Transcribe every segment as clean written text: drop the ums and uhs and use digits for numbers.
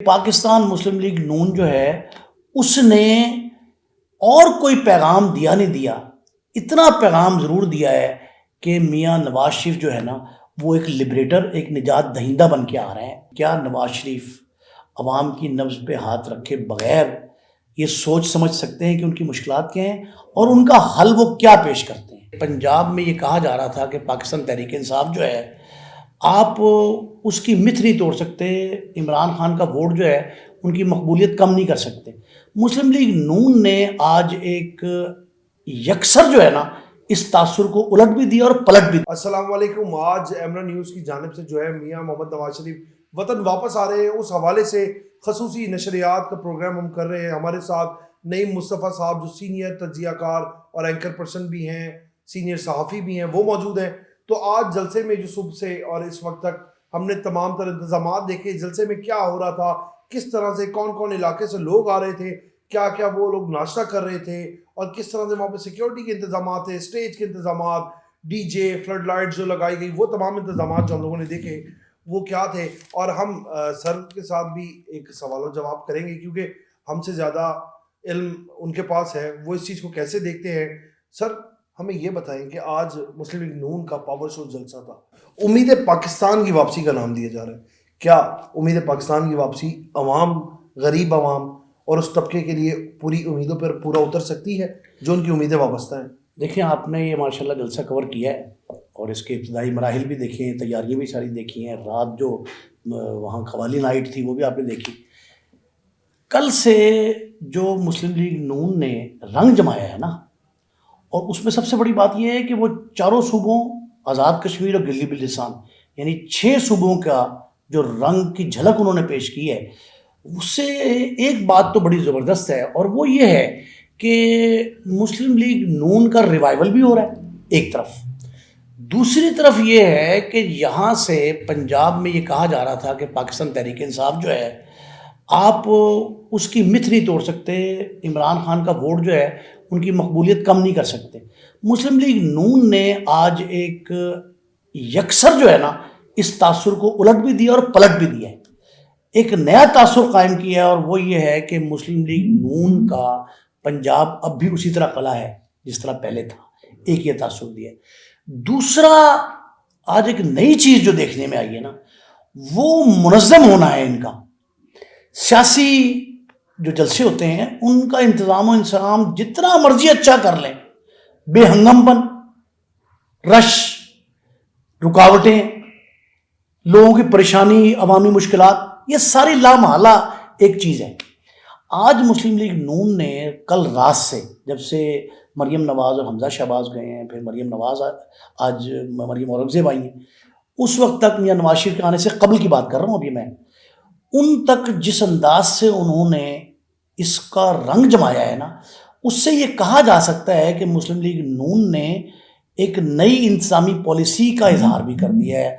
پاکستان مسلم league نون جو ہے اس نے اور کوئی پیغام دیا نہیں دیا، اتنا پیغام ضرور دیا ہے کہ میاں نواز شریف جو ہے نا وہ ایک لبریٹر، ایک نجات دہندہ بن کے آ رہے ہیں۔ کیا نواز شریف عوام کی نبض پہ ہاتھ رکھے بغیر یہ سوچ سمجھ سکتے ہیں کہ ان کی مشکلات کیا ہیں اور ان کا حل وہ کیا پیش کرتے ہیں؟ پنجاب میں یہ کہا جا رہا تھا کہ پاکستان تحریک انصاف جو ہے آپ اس کی متھ نہیں توڑ سکتے، عمران خان کا ووٹ جو ہے ان کی مقبولیت کم نہیں کر سکتے۔ مسلم لیگ نون نے آج ایک یکسر جو ہے نا اس تاثر کو الٹ بھی دیا اور پلٹ بھی دیا۔ السلام علیکم۔ آج ایمرا نیوز کی جانب سے جو ہے میاں محمد نواز شریف وطن واپس آ رہے ہیں، اس حوالے سے خصوصی نشریات کا پروگرام ہم کر رہے ہیں۔ ہمارے ساتھ نعیم مصطفیٰ صاحب جو سینئر تجزیہ کار اور اینکر پرسن بھی ہیں، سینئر صحافی بھی ہیں، وہ موجود ہیں۔ تو آج جلسے میں جو صبح سے اور اس وقت تک ہم نے تمام تر انتظامات دیکھے، جلسے میں کیا ہو رہا تھا، کس طرح سے کون کون علاقے سے لوگ آ رہے تھے، کیا کیا وہ لوگ ناشتہ کر رہے تھے، اور کس طرح سے وہاں پہ سیکیورٹی کے انتظامات تھے، اسٹیج کے انتظامات، ڈی جے، فلڈ لائٹ جو لگائی گئی، وہ تمام انتظامات جو ہم لوگوں نے دیکھے وہ کیا تھے۔ اور ہم سر کے ساتھ بھی ایک سوال و جواب کریں گے کیونکہ ہم سے زیادہ علم ان کے پاس ہے، وہ اس چیز کو کیسے دیکھتے ہیں۔ سر ہمیں یہ بتائیں کہ آج مسلم لیگ نون کا پاور شو جلسہ تھا، امید پاکستان کی واپسی کا نام دیا جا رہا ہے، کیا امید پاکستان کی واپسی عوام، غریب عوام اور اس طبقے کے لیے پوری امیدوں پر پورا اتر سکتی ہے جو ان کی امیدیں وابستہ ہیں؟ دیکھیں، آپ نے یہ ماشاءاللہ جلسہ کور کیا ہے اور اس کے ابتدائی مراحل بھی دیکھے ہیں، تیاریاں بھی ساری دیکھی ہیں، رات جو وہاں قوالی نائٹ تھی وہ بھی آپ نے دیکھی۔ کل سے جو مسلم لیگ نون نے رنگ جمایا ہے نا، اور اس میں سب سے بڑی بات یہ ہے کہ وہ چاروں صوبوں آزاد کشمیر اور گلی بلتستان یعنی 6 صوبوں کا جو رنگ کی جھلک انہوں نے پیش کی ہے، اس سے ایک بات تو بڑی زبردست ہے، اور وہ یہ ہے کہ مسلم لیگ نون کا ریوائول بھی ہو رہا ہے ایک طرف، دوسری طرف یہ ہے کہ یہاں سے پنجاب میں یہ کہا جا رہا تھا کہ پاکستان تحریک انصاف جو ہے آپ اس کی متھ نہیں توڑ سکتے، عمران خان کا ووٹ جو ہے ان کی مقبولیت کم نہیں کر سکتے۔ مسلم لیگ نون نے آج ایک یکسر جو ہے نا اس تاثر کو الٹ بھی دیا اور پلٹ بھی دیا ہے، ایک نیا تاثر قائم کیا ہے، اور وہ یہ ہے کہ مسلم لیگ نون کا پنجاب اب بھی اسی طرح قلعہ ہے جس طرح پہلے تھا، ایک یہ تاثر دیا ہے۔ دوسرا، آج ایک نئی چیز جو دیکھنے میں آئی ہے نا وہ منظم ہونا ہے ان کا۔ سیاسی جو جلسے ہوتے ہیں ان کا انتظام و انصرام جتنا مرضی اچھا کر لیں، بے ہنگم پن، رش، رکاوٹیں، لوگوں کی پریشانی، عوامی مشکلات، یہ ساری لامحالہ ایک چیز ہے۔ آج مسلم لیگ نون نے کل رات سے، جب سے مریم نواز اور حمزہ شہباز گئے ہیں، پھر مریم نواز آج مریم اورنگزیب آئی ہیں، اس وقت تک میاں نواز شریف کے آنے سے قبل کی بات کر رہا ہوں ابھی میں، ان تک جس انداز سے انہوں نے اس کا رنگ جمایا ہے نا، اس سے یہ کہا جا سکتا ہے کہ مسلم لیگ نون نے ایک نئی انتظامی پالیسی کا اظہار بھی کر دیا ہے۔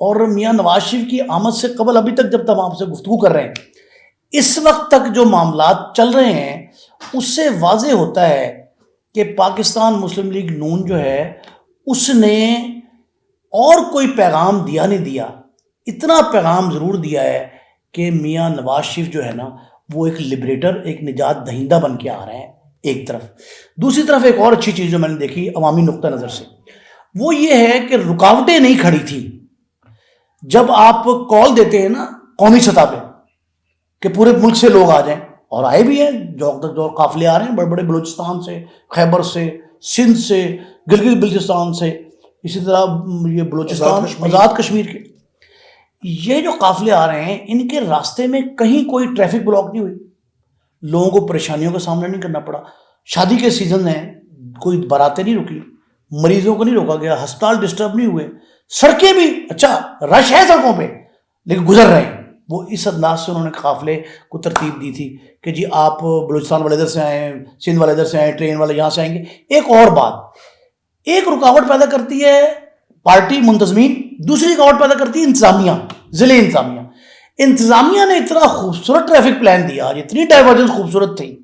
اور میاں نواز شریف کی آمد سے قبل ابھی تک جب تک آپ سے گفتگو کر رہے ہیں، اس وقت تک جو معاملات چل رہے ہیں اس سے واضح ہوتا ہے کہ پاکستان مسلم لیگ نون جو ہے اس نے اور کوئی پیغام دیا نہیں دیا، اتنا پیغام ضرور دیا ہے کہ میاں نواز شریف جو ہے نا وہ ایک لبریٹر، ایک نجات دہندہ بن کے آ رہے ہیں ایک طرف۔ دوسری طرف ایک اور اچھی چیز جو میں نے دیکھی عوامی نقطہ نظر سے، وہ یہ ہے کہ رکاوٹیں نہیں کھڑی تھی۔ جب آپ کال دیتے ہیں نا قومی سطح پہ کہ پورے ملک سے لوگ آ جائیں، اور آئے بھی ہیں، جو قافلے آ رہے ہیں بڑے بڑے، بلوچستان سے، خیبر سے، سندھ سے، گلگت بلتستان سے، اسی طرح یہ بلوچستان، آزاد کشمیر کے، یہ جو قافلے آ رہے ہیں ان کے راستے میں کہیں کوئی ٹریفک بلاک نہیں ہوئی، لوگوں کو پریشانیوں کا سامنا نہیں کرنا پڑا۔ شادی کے سیزن ہیں، کوئی باراتیں نہیں رکی، مریضوں کو نہیں روکا گیا، ہسپتال ڈسٹرب نہیں ہوئے، سڑکیں بھی، اچھا رش ہے سڑکوں پہ لیکن گزر رہے ہیں۔ وہ اس انداز سے انہوں نے قافلے کو ترتیب دی تھی کہ جی آپ بلوچستان والے ادھر سے آئیں، سندھ والے ادھر سے آئیں، ٹرین والے یہاں سے آئیں گے۔ ایک اور بات، ایک رکاوٹ پیدا کرتی ہے پارٹی منتظمین، دوسری رکاوٹ پیدا کرتی ہے انتظامیہ، ضلع انتظامیہ۔ انتظامیہ نے اتنا خوبصورت ٹریفک پلان دیا، اتنی ڈائیورجنس خوبصورت تھی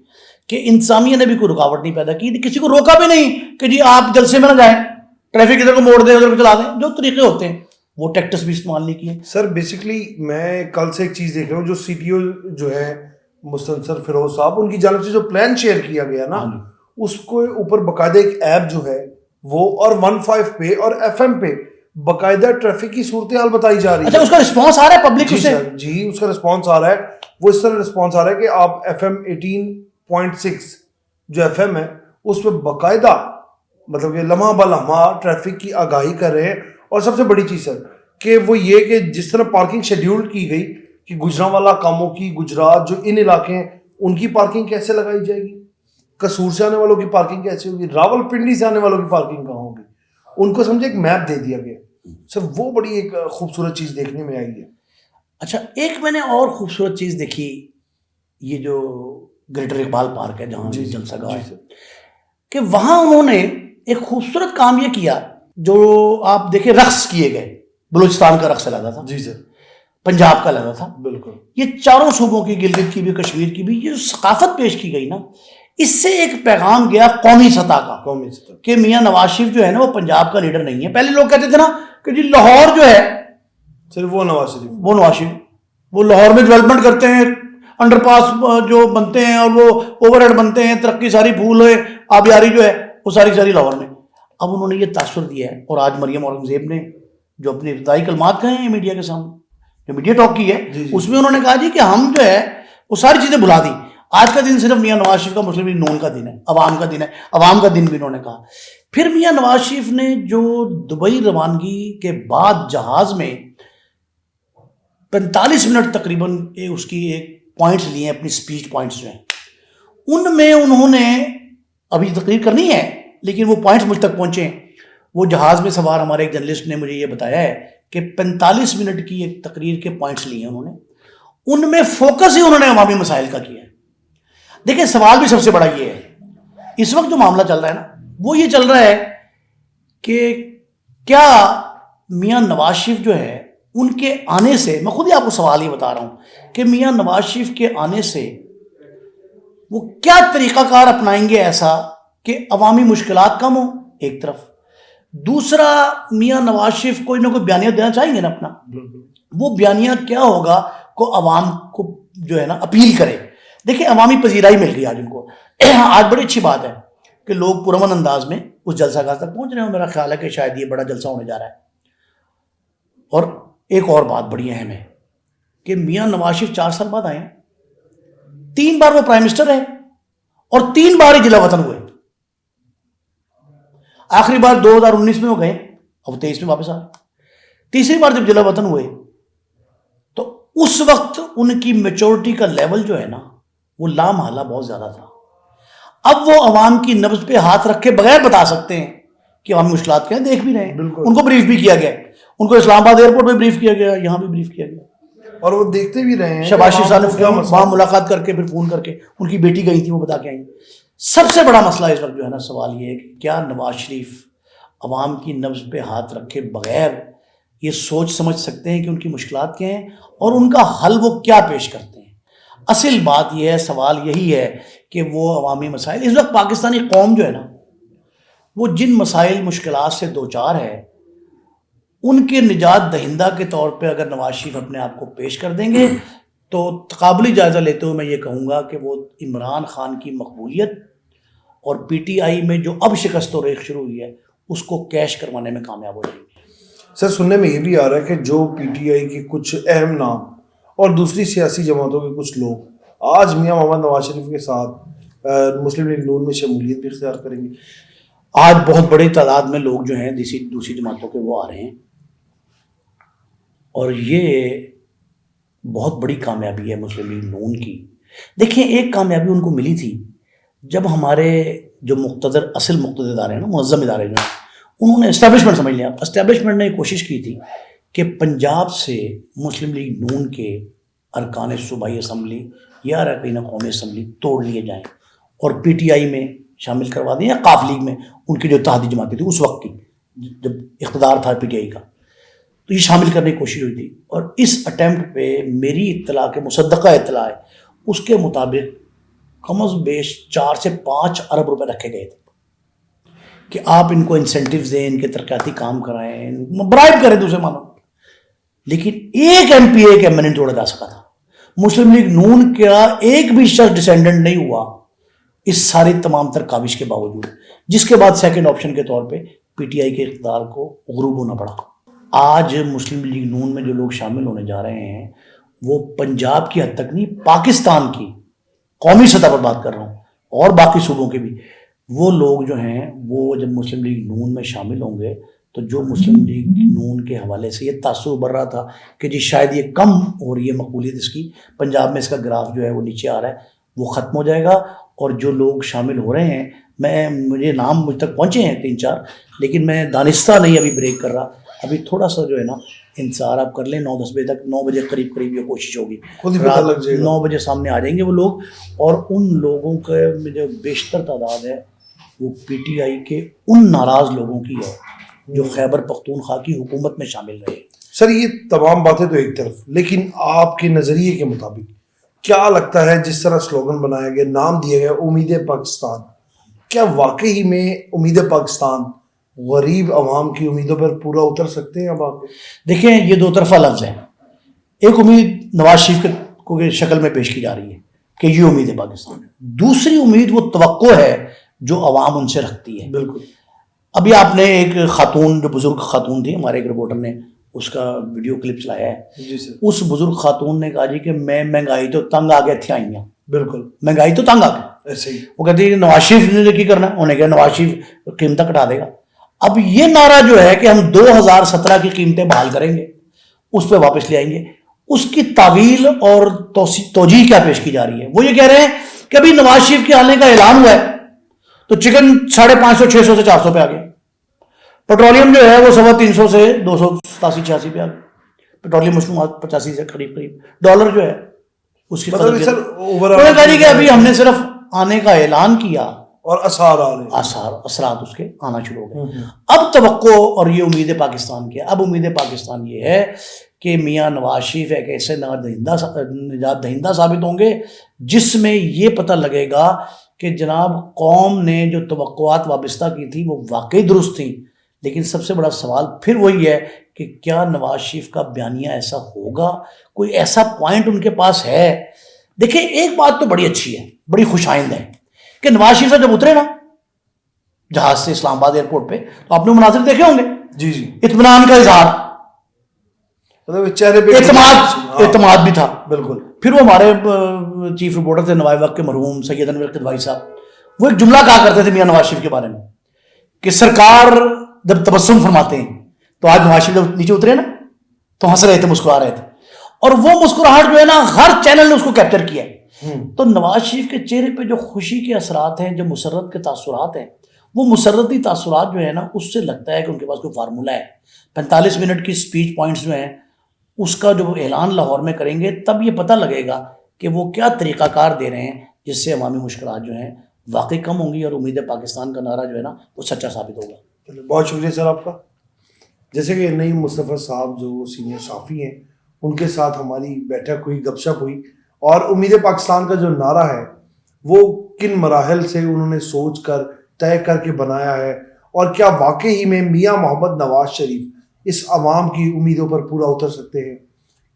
کہ انتظامیہ نے بھی کوئی رکاوٹ نہیں پیدا کی، کسی کو روکا بھی نہیں کہ جی آپ جلسے میں نہ جائیں، ٹریفک ادھر کو موڑ دیں، ادھر کو چلا دیں، جو طریقے ہوتے ہیں وہ ٹیکٹس بھی استعمال نہیں کیے. سر بیسکلی میں کل سے ایک چیز دیکھ رہا ہوں, جو سی ٹی او جو ہے مستنصر فیروز صاحب, ان کی جانب سے جو پلان شیئر کیا گیا نا, اس کو اوپر باقاعدہ ایک ایپ جو ہے وہ, اور 15 پہ اور ایف ایم پہ باقاعدہ ٹریفک کی صورتحال بتائی جا رہی ہے. اچھا, اس کا رسپانس آ رہا ہے پبلک سے؟ جی اس کا رسپانس آ رہا ہے. وہ اس طرح رسپانس آ رہا ہے کہ آپ ایف ایم 18.6 جو ایف ایم ہے اس پہ باقاعدہ مطلب کہ لمحہ بلمحہ ٹریفک کی آگاہی کر رہے ہیں. اور سب سے بڑی چیز سر کہ وہ یہ کہ جس طرح پارکنگ شیڈیول کی گئی کہ گجرانوالہ کاموں کی, گجرات جو ان علاقے ہیں ان کی پارکنگ کیسے لگائی جائے گی, قصور سے آنے والوں کی پارکنگ کیسے ہوگی, راول پنڈی سے آنے والوں کی پارکنگ کہاں ہوگی, ان کو سمجھے ایک میپ دے دیا گیا. سر وہ بڑی ایک خوبصورت چیز دیکھنے میں آئی ہے. اچھا, ایک میں نے اور خوبصورت چیز دیکھی, یہ جو گریٹر اقبال پارک ہے جہاں جلسہ گاہ ہے, کہ وہاں انہوں نے ایک خوبصورت کام یہ کیا, جو آپ دیکھیں رقص کیے گئے, بلوچستان کا رقص لگا تھا, جی سر, پنجاب کا لگا تھا, بالکل یہ چاروں صوبوں کی, گلگت کی بھی, کشمیر کی بھی, یہ جو ثقافت پیش کی گئی نا, اس سے ایک پیغام گیا قومی سطح کا, قومی سطح کہ میاں نواز شریف جو ہے نا وہ پنجاب کا لیڈر نہیں ہے. پہلے لوگ کہتے تھے نا کہ جی لاہور جو ہے سر وہ نواز شریف, وہ نواز شریف, وہ لاہور میں ڈیولپمنٹ کرتے ہیں, انڈر پاس جو بنتے ہیں اور وہ اوور ہیڈ بنتے ہیں, ترقی ساری پھول ہے, آبیاری جو ہے وہ ساری لاہور میں. اب انہوں نے یہ تاثر دیا ہے, اور آج مریم اورنگزیب نے جو اپنی ابتدائی کلمات کہے ہیں میڈیا کے سامنے, جو میڈیا ٹاک کی ہے, اس میں انہوں نے کہا جی کہ ہم جو ہے وہ ساری چیزیں بھلا دی. آج کا دن صرف میاں نواز شریف کا, مسلم لیگ نون کا دن ہے, عوام کا دن ہے, عوام کا دن بھی انہوں نے کہا. پھر میاں نواز شریف نے جو دبئی روانگی کے بعد جہاز میں 45 منٹ تقریباً اس کی ایک پوائنٹس لیے ہیں, اپنی سپیچ پوائنٹس جو ہیں, ان میں انہوں نے ابھی تقریر کرنی ہے لیکن وہ پوائنٹس مجھ تک پہنچے ہیں. وہ جہاز میں سوار ہمارے ایک جرنلسٹ نے مجھے یہ بتایا ہے کہ 45 منٹ کی ایک تقریر کے پوائنٹس لیے ہیں انہوں نے, ان میں فوکس ہی انہوں نے عوامی مسائل کا کیا ہے. دیکھیں سوال بھی سب سے بڑا یہ ہے, اس وقت جو معاملہ چل رہا ہے نا, وہ یہ چل رہا ہے کہ کیا میاں نواز شریف جو ہے ان کے آنے سے, میں خود ہی آپ کو سوال یہ بتا رہا ہوں کہ میاں نواز شریف کے آنے سے وہ کیا طریقہ کار اپنائیں گے ایسا کہ عوامی مشکلات کم ہوں ایک طرف, دوسرا میاں نواز شریف کوئی نہ کوئی بیانیہ دینا چاہیں گے نا اپنا, وہ بیانیہ کیا ہوگا کو عوام کو جو ہے نا اپیل کرے. دیکھیں عوامی پذیرائی مل گئی آج ان کو. آج بڑی اچھی بات ہے کہ لوگ پرامن انداز میں اس جلسہ گاہ تک پہنچ رہے ہیں, میرا خیال ہے کہ شاید یہ بڑا جلسہ ہونے جا رہا ہے. اور ایک اور بات بڑی اہم ہے کہ میاں نواز شریف 4 سال بعد آئے ہیں, 3 بار وہ پرائم منسٹر رہے اور 3 بار ہی جلا وطن ہوئے. آخری بار 2019 میں وہ گئے, اب 23 میں واپس آ رہے. تیسری بار جب جلا وطن ہوئے تو اس وقت ان کی میچورٹی کا لیول جو ہے نا وہ لامحالہ بہت زیادہ تھا. اب وہ عوام کی نبض پہ ہاتھ رکھ کے بغیر بتا سکتے ہیں کہ عوامی مشکلات کیا ہیں, دیکھ بھی رہے ہیں, ان کو بریف بھی کیا گیا, ان کو اسلام آباد ایئرپورٹ پہ بریف کیا گیا, یہاں بھی بریف کیا گیا, اور وہ دیکھتے بھی رہے ہیں. شہباز شریف صاحب نے وہاں ملاقات کر کے پھر فون کر کے, ان کی بیٹی گئی تھی وہ بتا کے آئیں. سب سے بڑا مسئلہ اس وقت جو ہے نا سوال یہ ہے کہ کیا نواز شریف عوام کی نبض پہ ہاتھ رکھے بغیر یہ سوچ سمجھ سکتے ہیں کہ ان کی مشکلات کیا ہیں اور ان کا حل وہ کیا پیش کرتے ہیں. اصل بات یہ ہے, سوال یہی ہے کہ وہ عوامی مسائل, اس وقت پاکستانی قوم جو ہے نا وہ جن مسائل مشکلات سے دوچار ہے ان کے نجات دہندہ کے طور پہ اگر نواز شریف اپنے آپ کو پیش کر دیں گے تو تقابلی جائزہ لیتے ہوئے میں یہ کہوں گا کہ وہ عمران خان کی مقبولیت اور پی ٹی آئی میں جو اب شکست و ریخ شروع ہوئی ہے اس کو کیش کروانے میں کامیاب ہو جائیں گے. سر سننے میں یہ بھی آ رہا ہے کہ جو پی ٹی آئی کے کچھ اہم نام اور دوسری سیاسی جماعتوں کے کچھ لوگ آج میاں محمد نواز شریف کے ساتھ مسلم لیگ نون میں شمولیت بھی اختیار کریں گے. آج بہت بڑی تعداد میں لوگ جو ہیں دوسری جماعتوں کے وہ آ رہے ہیں, اور یہ بہت بڑی کامیابی ہے مسلم لیگ نون کی. دیکھیں ایک کامیابی ان کو ملی تھی جب ہمارے جو مقتدر اصل مقتدر ادارے ہیں نا, منظم ادارے جو ہیں, انہوں نے اسٹیبلشمنٹ سمجھ لیا. اسٹیبلشمنٹ نے کوشش کی تھی کہ پنجاب سے مسلم لیگ نون کے ارکان صوبائی اسمبلی یا ارکان قومی اسمبلی توڑ لیے جائیں اور پی ٹی آئی میں شامل کروا دیں, یا قاف لیگ میں ان کی جو اتحادی جماعتیں تھیں اس وقت کی جب اقتدار تھا پی ٹی آئی کا, تو یہ شامل کرنے کی کوشش ہوئی تھی. اور اس اٹیمپٹ پہ میری اطلاع کے مصدقہ اطلاع ہے اس کے مطابق کم از بیش 4 سے 5 ارب روپے رکھے گئے تھے کہ آپ ان کو انسینٹیوز دیں, ان کے ترقیاتی کام کرائیں, برائب کریں دوسرے مانو. لیکن ایک MP ایک MN نہیں توڑا جا سکا تھا. مسلم لیگ نون کا ایک بھی شخص ڈسینڈنٹ نہیں ہوا اس ساری تمام تر کاوش کے باوجود, جس کے بعد سیکنڈ آپشن کے طور پہ PTI کے اقتدار کو غروب ہونا پڑا. آج مسلم لیگ نون میں جو لوگ شامل ہونے جا رہے ہیں وہ پنجاب کی حد تک نہیں, پاکستان کی قومی سطح پر بات کر رہا ہوں اور باقی صوبوں کے بھی, وہ لوگ جو ہیں وہ جب مسلم لیگ نون میں شامل ہوں گے تو جو مسلم لیگ نون کے حوالے سے یہ تاثر ابھر رہا تھا کہ جی شاید یہ کم ہو رہی ہے مقبولیت اس کی, پنجاب میں اس کا گراف جو ہے وہ نیچے آ رہا ہے, وہ ختم ہو جائے گا. اور جو لوگ شامل ہو رہے ہیں, مجھے نام مجھ تک پہنچے ہیں 3-4, لیکن میں دانستہ نہیں ابھی بریک کر رہا, ابھی تھوڑا سا جو ہے نا انتظار آپ کر لیں. 9-10 بجے تک, 9 بجے قریب یہ کوشش ہوگی, 9 بجے سامنے آ جائیں گے وہ لوگ. اور ان لوگوں کے جو بیشتر تعداد ہے وہ PTI کے ان ناراض لوگوں کی ہے جو خیبر پختونخوا کی حکومت میں شامل رہے. سر یہ تمام باتیں تو ایک طرف, لیکن آپ کے نظریے کے مطابق کیا لگتا ہے جس طرح سلوگن بنایا گیا, نام دیا گیا امید پاکستان, کیا واقعی میں امید پاکستان غریب عوام کی امیدوں پر پورا اتر سکتے ہیں؟ اب آپ دیکھیں یہ دو طرفہ لفظ ہے. ایک امید نواز شریف کے شکل میں پیش کی جا رہی ہے کہ یہ امید ہے پاکستان, دوسری امید وہ توقع ہے جو عوام ان سے رکھتی ہے. بالکل. ابھی آپ نے ایک خاتون, جو بزرگ خاتون تھی, ہمارے ایک رپورٹر نے اس کا ویڈیو کلپ چلایا ہے. جی سر. اس بزرگ خاتون نے کہا جی کہ میں مہنگائی تو تنگ آ گئے تھے آئی ہیں. بالکل. مہنگائی تو تنگ آ گئی. ایسے ہی وہ کہتی ہے نواز شریف نے کی کرنا ہے, انہیں کہا نواز شریف قیمتیں کٹا دے گا. اب یہ نعرہ جو ہے کہ ہم 2017 کی قیمتیں بحال کریں گے, اس پہ واپس لے آئیں گے, اس کی تعویل اور توجیہ کیا پیش کی جا رہی ہے؟ وہ یہ کہہ رہے ہیں کہ ابھی نواز شریف کے آنے کا اعلان ہوا ہے تو چکن 550-600 سے 400 پہ آ گیا, پیٹرولیم جو ہے وہ 350 سے 287-86 پہ آ گیا, پیٹرولیم مصنوعات 85 سے قریب, ڈالر جو ہے اس کی قدر کہ ابھی ہم نے صرف آنے کا اعلان کیا اور اثرات اس کے آنا شروع ہو گئے. اب توقع اور یہ امید پاکستان کی ہے. اب امید پاکستان یہ ہے کہ میاں نواز شریف ایک ایسے نجات دہندہ ثابت ہوں گے جس میں یہ پتہ لگے گا کہ جناب قوم نے جو توقعات وابستہ کی تھی وہ واقعی درست تھیں. لیکن سب سے بڑا سوال پھر وہی ہے کہ کیا نواز شریف کا بیانیہ ایسا ہوگا, کوئی ایسا پوائنٹ ان کے پاس ہے؟ دیکھیں ایک بات تو بڑی اچھی ہے, بڑی خوش آئند ہے کہ نواز شریف جب اترے نا جہاز سے اسلام آباد ایئرپورٹ پہ تو آپ نے مناظر دیکھے ہوں گے. جی جی. اطمینان کا اظہار, چہرے پہ اعتماد بھی تھا. بالکل. پھر وہ ہمارے چیف رپورٹر تھے نوائے وقت کے مرحوم سید انور قدوائی صاحب, وہ ایک جملہ کہا کرتے تھے میاں نواز شریف کے بارے میں کہ سرکار جب تبسم فرماتے ہیں تو آج نواز شریف جب نیچے اترے نا تو ہنس رہے تھے, مسکرا رہے تھے, اور وہ مسکراہٹ جو ہے نا ہر چینل نے اس کو کیپچر کیا ہے. تو نواز شریف کے چہرے پہ جو خوشی کے اثرات ہیں, جو مسرت کے تاثرات ہیں, وہ مسرتی تاثرات جو ہے نا اس سے لگتا ہے کہ ان کے پاس کوئی فارمولہ ہے. 45 منٹ کی سپیچ پوائنٹس جو ہیں اس کا جو اعلان لاہور میں کریں گے تب یہ پتہ لگے گا کہ وہ کیا طریقہ کار دے رہے ہیں جس سے عوامی مشکلات جو ہیں واقعی کم ہوں گی اور امید پاکستان کا نعرہ جو ہے نا وہ سچا ثابت ہوگا. بہت شکریہ سر آپ کا. جیسے کہ نعیم مصطفیٰ صاحب جو سینئر صحافی ہیں, ان کے ساتھ ہماری بیٹھک ہوئی, گپ شپ ہوئی, اور امید پاکستان کا جو نعرہ ہے وہ کن مراحل سے انہوں نے سوچ کر طے کر کے بنایا ہے, اور کیا واقعی میں میاں محمد نواز شریف اس عوام کی امیدوں پر پورا اتر سکتے ہیں؟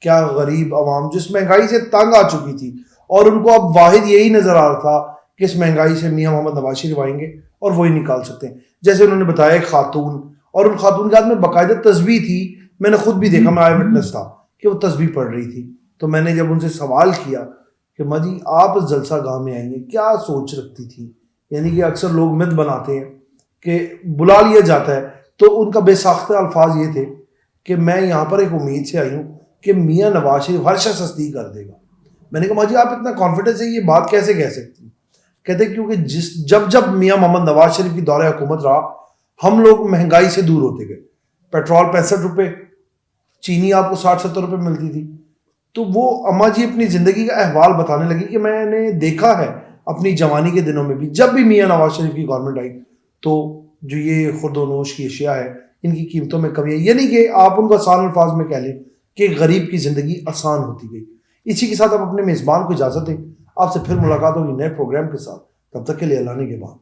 کیا غریب عوام جس مہنگائی سے تنگ آ چکی تھی اور ان کو اب واحد یہی نظر آ رہا تھا کہ اس مہنگائی سے میاں محمد نواز شریف آئیں گے اور وہی نکال سکتے ہیں. جیسے انہوں نے بتایا ایک خاتون, اور ان خاتون کے ہاتھ میں باقاعدہ تسبیح تھی, میں نے خود بھی دیکھا, میں آئی وٹنس تھا کہ وہ تسبیح پڑھ رہی تھی. تو میں نے جب ان سے سوال کیا کہ ماں جی آپ اس جلسہ گاہ میں آئیں گے, کیا سوچ رکھتی تھی؟ یعنی کہ اکثر لوگ مت بناتے ہیں کہ بلا لیا جاتا ہے, تو ان کا بے ساختہ الفاظ یہ تھے کہ میں یہاں پر ایک امید سے آئی ہوں کہ میاں نواز شریف ہر شخص تصدیق کر دے گا. میں نے کہا ماں جی آپ اتنا کانفیڈنس ہے یہ بات کیسے کہہ سکتی ہیں؟ کہتے کیونکہ جب میاں محمد نواز شریف کی دور حکومت رہا ہم لوگ مہنگائی سے دور ہوتے گئے. پیٹرول 65 روپے, چینی آپ کو 60-70 روپے ملتی تھی. تو وہ اماں جی اپنی زندگی کا احوال بتانے لگی کہ میں نے دیکھا ہے اپنی جوانی کے دنوں میں بھی جب بھی میاں نواز شریف کی گورنمنٹ آئی تو جو یہ خورد و نوش کی اشیاء ہے ان کی قیمتوں میں کمی ہے. یعنی کہ آپ ان کو آسان الفاظ میں کہہ لیں کہ غریب کی زندگی آسان ہوتی گئی. اسی کے ساتھ آپ اپنے میزبان کو اجازت دیں, آپ سے پھر ملاقات ہوگی نئے پروگرام کے ساتھ. تب تک کے لیے اللہ نے کے بعد.